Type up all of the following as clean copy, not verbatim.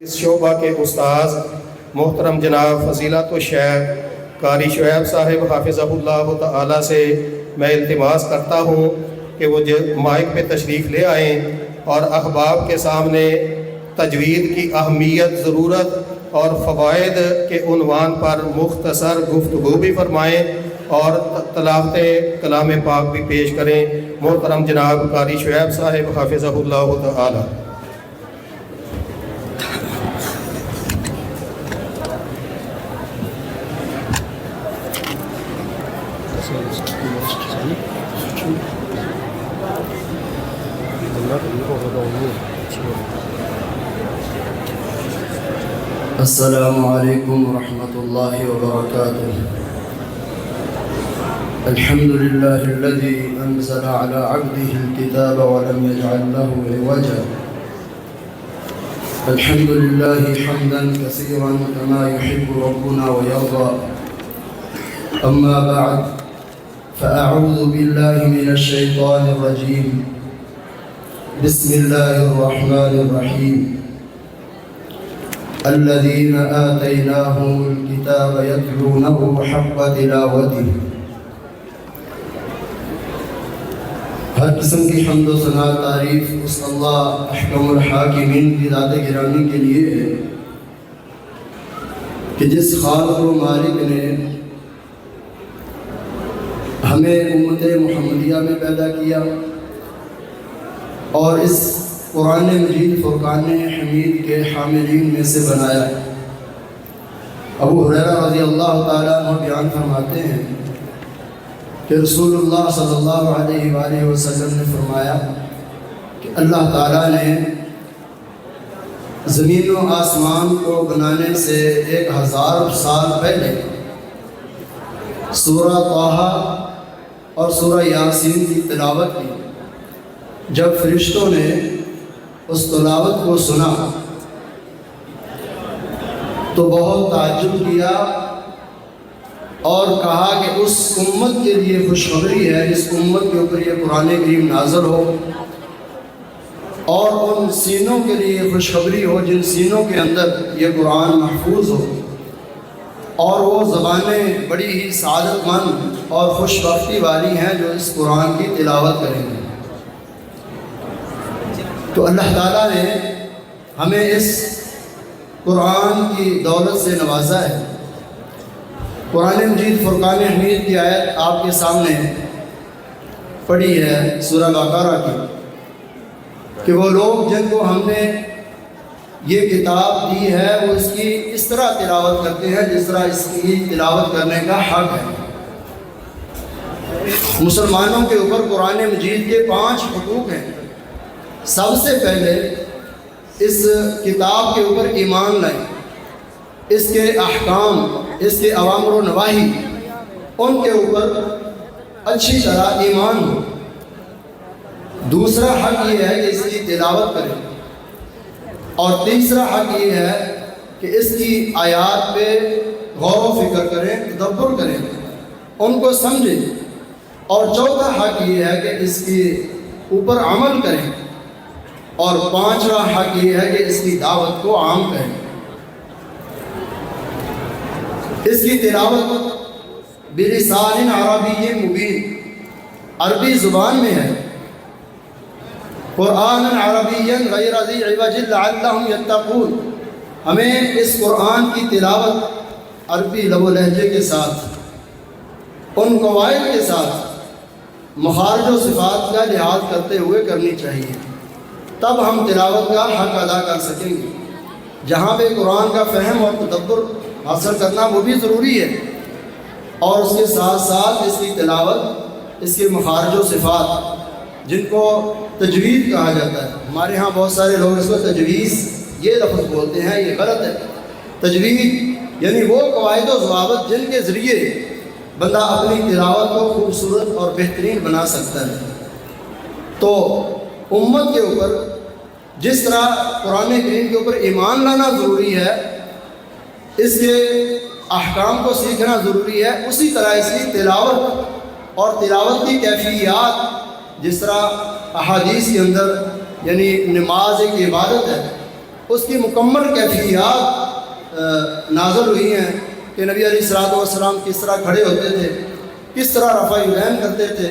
اس شعبہ کے استاذ محترم جناب فضیلت الشیخ قاری شعیب صاحب حافظہ اللہ تعالی سے میں التماس کرتا ہوں کہ وہ مائک پہ تشریف لے آئیں اور احباب کے سامنے تجوید کی اہمیت، ضرورت اور فوائد کے عنوان پر مختصر گفتگو بھی فرمائیں اور تلاوت کلام پاک بھی پیش کریں۔ محترم جناب قاری شعیب صاحب حافظہ اللہ تعالی۔ السلام علیکم ورحمۃ اللہ وبرکاتہ۔ الحمد للہ الذی انزل على عبده الكتاب ولم يجعل له عوجا۔ الحمد للہ حمدا کثیرا کما يحب ربنا ويرضى۔ اما بعد فاعوذ باللہ من الشیطان الرجیم۔ بسم اللہ الرحمن الرحیم۔ الذين آتيناهم الكتاب يتلونه حق تلاوته۔ ہر قسم کی حمد و ثنا تعریف اس اللہ احکم الحاکمین کی ذات گرامی کے لیے ہے کہ جس خالق و مالک نے ہمیں امت محمدیہ میں پیدا کیا اور اس قرآن مجید فرقان حمید کے حاملین میں سے بنایا۔ ابو ہریرہ رضی اللہ تعالیٰ عنہ بیان فرماتے ہیں کہ رسول اللہ صلی اللہ علیہ وآلہ وسلم نے فرمایا کہ اللہ تعالیٰ نے زمین و آسمان کو بنانے سے 1000 سال پہلے سورہ طٰہٰ اور سورہ یاسین کی تلاوت کی۔ جب فرشتوں نے اس تلاوت کو سنا تو بہت تعجب کیا اور کہا کہ اس امت کے لیے خوشخبری ہے، اس امت کے اوپر یہ قرآن کریم نازل ہو، اور ان سینوں کے لیے خوشخبری ہو جن سینوں کے اندر یہ قرآن محفوظ ہو، اور وہ زبانیں بڑی ہی سعادت مند اور خوش بختی والی ہیں جو اس قرآن کی تلاوت کریں گے۔ تو اللہ تعالیٰ نے ہمیں اس قرآن کی دولت سے نوازا ہے۔ قرآن مجید فرقان حمید کی آیت آپ کے سامنے پڑھی ہے سورہ بقرہ کی کہ وہ لوگ جن کو ہم نے یہ کتاب دی ہے وہ اس کی اس طرح تلاوت کرتے ہیں جس طرح اس کی تلاوت کرنے کا حق ہے۔ مسلمانوں کے اوپر قرآن مجید کے 5 حقوق ہیں۔ سب سے پہلے اس کتاب کے اوپر ایمان لائیں، اس کے احکام، اس کے اوامر و نواہی، ان کے اوپر اچھی طرح ایمان ہو۔ دوسرا حق یہ ہے کہ اس کی تلاوت کریں، اور تیسرا حق یہ ہے کہ اس کی آیات پہ غور و فکر کریں، تدبر کریں، ان کو سمجھیں، اور چوتھا حق یہ ہے کہ اس کے اوپر عمل کریں، اور 5واں حق یہ ہے کہ اس کی دعوت کو عام کریں۔ اس کی تلاوت بلسان عربی مبین، عربی زبان میں ہے، قرآن عربی غیر ذی عوج لعلہم یتقون۔ ہمیں اس قرآن کی تلاوت عربی لب و لہجے کے ساتھ، ان قواعد کے ساتھ، مخارج و صفات کا لحاظ کرتے ہوئے کرنی چاہیے، تب ہم تلاوت کا حق ادا کر سکیں گے۔ جہاں پہ قرآن کا فہم اور تدبر حاصل کرنا وہ بھی ضروری ہے، اور اس کے ساتھ ساتھ اس کی تلاوت، اس کے مخارج و صفات جن کو تجوید کہا جاتا ہے۔ ہمارے ہاں بہت سارے لوگ اس کو تجویز یہ لفظ بولتے ہیں، یہ غلط ہے۔ تجوید یعنی وہ قواعد و ضوابط جن کے ذریعے بندہ اپنی تلاوت کو خوبصورت اور بہترین بنا سکتا ہے۔ تو امت کے اوپر جس طرح قرآن کریم کے اوپر ایمان لانا ضروری ہے، اس کے احکام کو سیکھنا ضروری ہے، اسی طرح اس کی تلاوت اور تلاوت کی کیفیات، جس طرح احادیث کے اندر یعنی نماز ایک عبادت ہے، اس کی مکمل کیفیات نازل ہوئی ہیں کہ نبی علیہ الصلوۃ والسلام کس طرح کھڑے ہوتے تھے، کس طرح رفع یدین کرتے تھے۔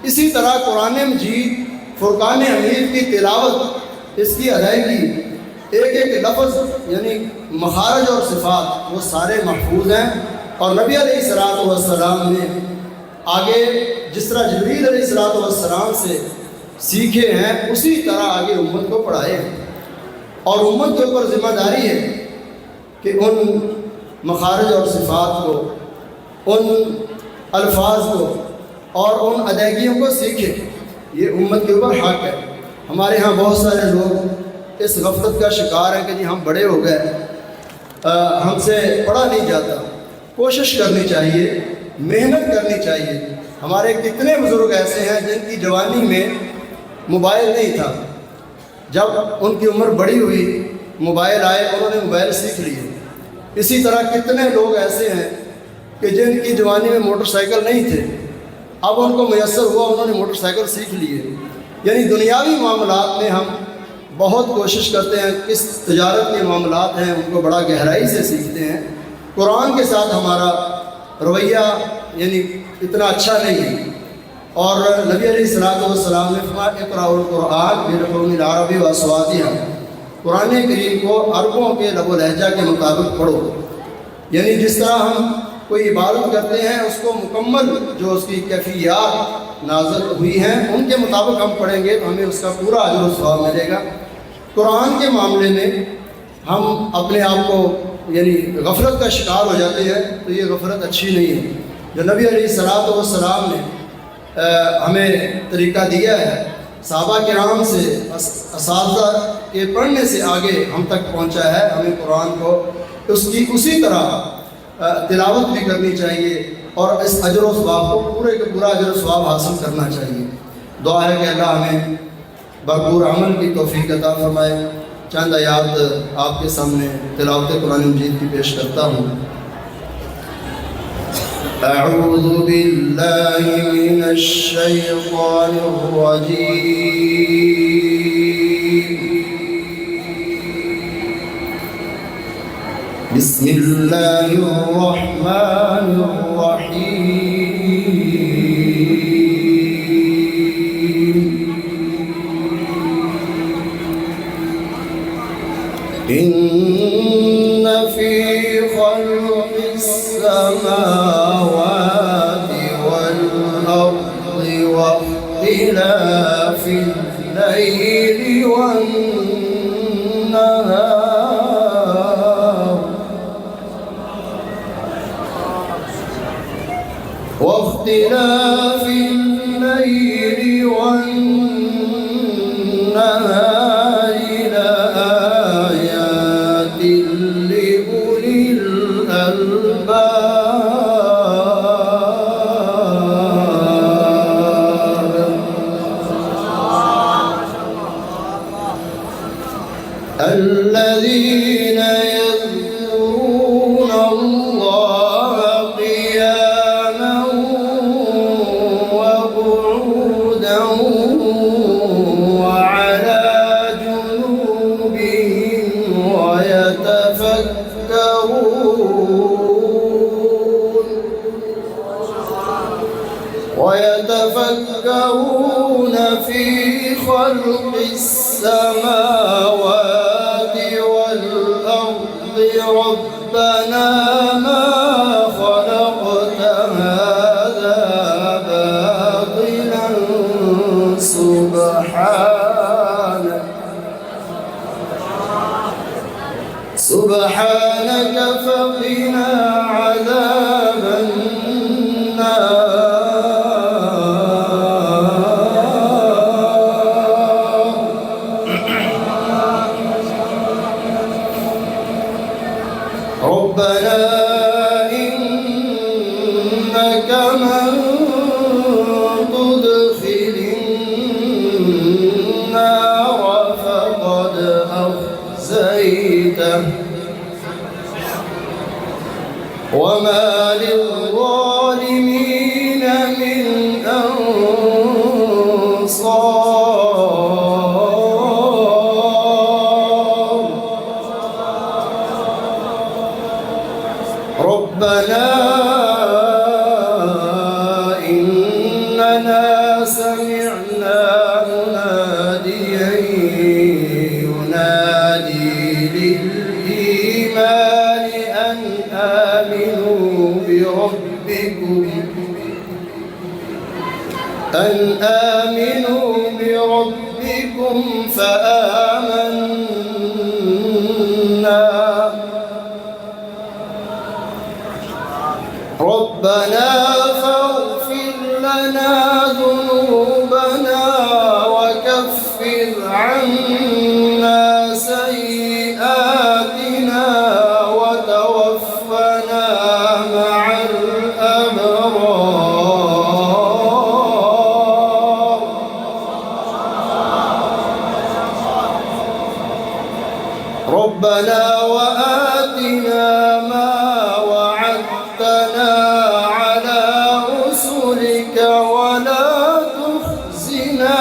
اسی طرح قرآن مجید فرقان حمید کی تلاوت، اس کی ادائیگی، ایک ایک لفظ یعنی مخارج اور صفات وہ سارے محفوظ ہیں، اور نبی علیہ الصلوۃ والسلام نے آگے جس طرح جبریل علیہ الصلوۃ والسلام سے سیکھے ہیں اسی طرح آگے امت کو پڑھائے ہیں، اور امت کے اوپر ذمہ داری ہے کہ ان مخارج اور صفات کو، ان الفاظ کو اور ان ادائیگیوں کو سیکھے۔ یہ امت کے اوپر حق ہے۔ ہمارے ہاں بہت سارے لوگ اس غفلت کا شکار ہیں کہ جی ہم بڑے ہو گئے، ہم سے پڑھا نہیں جاتا۔ کوشش کرنی چاہیے، محنت کرنی چاہیے۔ ہمارے کتنے بزرگ ایسے ہیں جن کی جوانی میں موبائل نہیں تھا، جب ان کی عمر بڑی ہوئی موبائل آئے انہوں نے موبائل سیکھ لیے۔ اسی طرح کتنے لوگ ایسے ہیں کہ جن کی جوانی میں موٹر سائیکل نہیں تھے، اب ان کو میسر ہوا انہوں نے موٹر سائیکل سیکھ لیے۔ یعنی دنیاوی معاملات میں ہم بہت کوشش کرتے ہیں، کس تجارت کے معاملات ہیں ان کو بڑا گہرائی سے سیکھتے ہیں۔ قرآن کے ساتھ ہمارا رویہ یعنی اتنا اچھا نہیں ہے، اور نبی علیہ الصلوۃ والسلام نے فرمایا اقرأوا القرآن بالقوم العربی واصواتها، قرآن کریم کو عربوں کے لب و لہجہ کے مطابق پڑھو۔ یعنی جس طرح ہم کوئی عبادت کرتے ہیں اس کو مکمل جو اس کی کیفیات نازل ہوئی ہیں ان کے مطابق ہم پڑھیں گے تو ہمیں اس کا پورا اجر و ثواب ملے گا۔ قرآن کے معاملے میں ہم اپنے آپ کو یعنی غفلت کا شکار ہو جاتے ہیں تو یہ غفلت اچھی نہیں ہے۔ جو نبی علیہ الصلوۃ والسلام نے ہمیں طریقہ دیا ہے، صحابہ کرام سے اساتذہ کے پڑھنے سے آگے ہم تک پہنچا ہے، ہمیں قرآن کو اس کی اسی طرح تلاوت بھی کرنی چاہیے اور اس اجر و ثواب کو پورے کا پورا اجر و ثواب حاصل کرنا چاہیے۔ دعا ہے کہ اللہ ہمیں بھرپور عمل کی توفیق عطا فرمائے۔ چند آیات آپ کے سامنے تلاوت قرآن مجید کی پیش کرتا ہوں۔ اعوذ باللہ من الشیطان الرجیم، بسم اللہ الرحمن الرحیم، ان فی خلق السماوات والارض واختلاف الليل والنهار واختلاف الليل والنهار لآيات لأولي الألباب، الذين يذكرون الله قياما وقعودا وعلى جنوبهم ويتفكرون في خلق السماوات والأرض ربنا ما خلقت هذا باطلا سبحانك فقنا عذاب النار، ربنا إنك من تدخل النار فقد أخزيته وما للظالمين من أنصار، ربنا إننا سمعنا مناديا ينادي للإيمان أن آمنوا بربكم فآمنا ربنا فاغفر لنا ذنوبنا وكفر عنا سيئاتنا وتوفنا مع الأبرار ربنا وآتنا ما وعدتنا على رسلك ولا تخزنا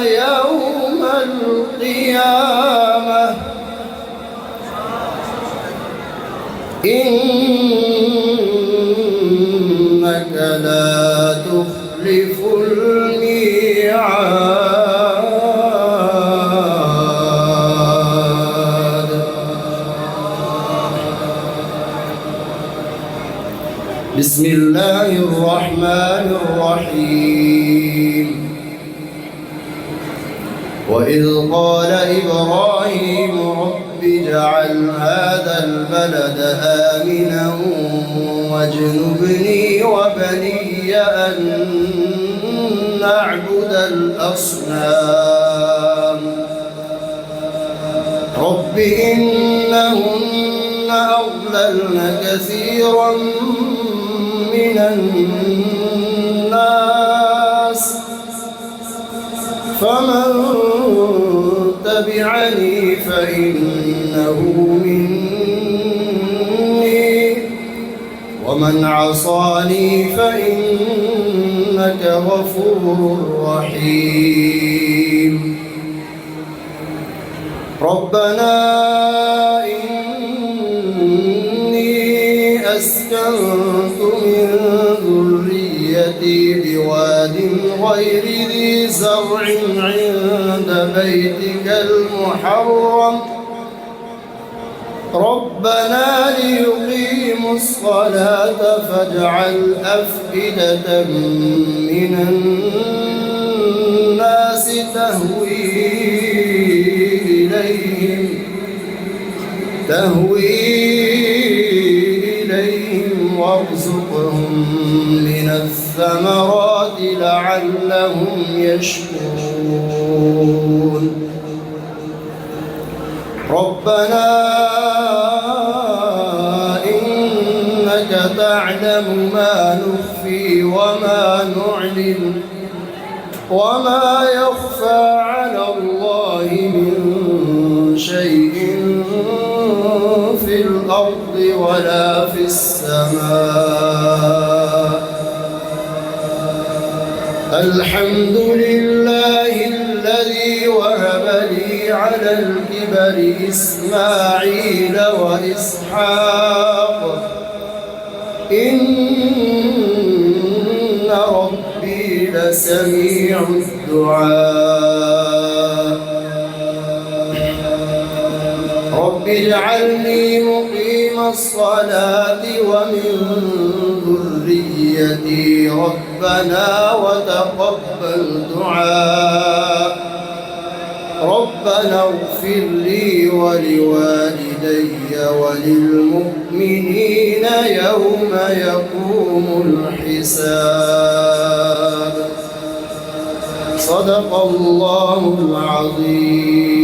يوم القيامة إنك لا تخلف الميعاد. بسم الله الرحمن الرحيم. وإذ قال إبراهيم رب اجعل هذا البلد آمنا واجنبني وبني أن نعبد الأصنام رب إنهن أضللن كثيرا من الناس فمن تبعني فإنه مني ومن عصاني فإنك غفور رحيم. ربنا إني أسكنت من ذريتي بواد غير ذي زرع عند بيتك المحرم ربنا ليقيموا الصلاة فاجعل أفئدة من الناس تهوي إليهم وارزقهم من الثمرات لعلهم يشكرون. ربنا إنك تعلم ما نخفي وما نعلن وما يخفى على الله من شيء في الأرض ولا في السماء. الحمد لله الذي وهب لي على الكبر إسماعيل وإسحاق إن ربي لسميع الدعاء. رب اجعلني مقيم الصلاة ومن ذريتي ربنا وتقبل دعاء. ربنا اغفر لي ولوالدي وللمؤمنين يوم يقوم الحساب. صدق الله العظيم.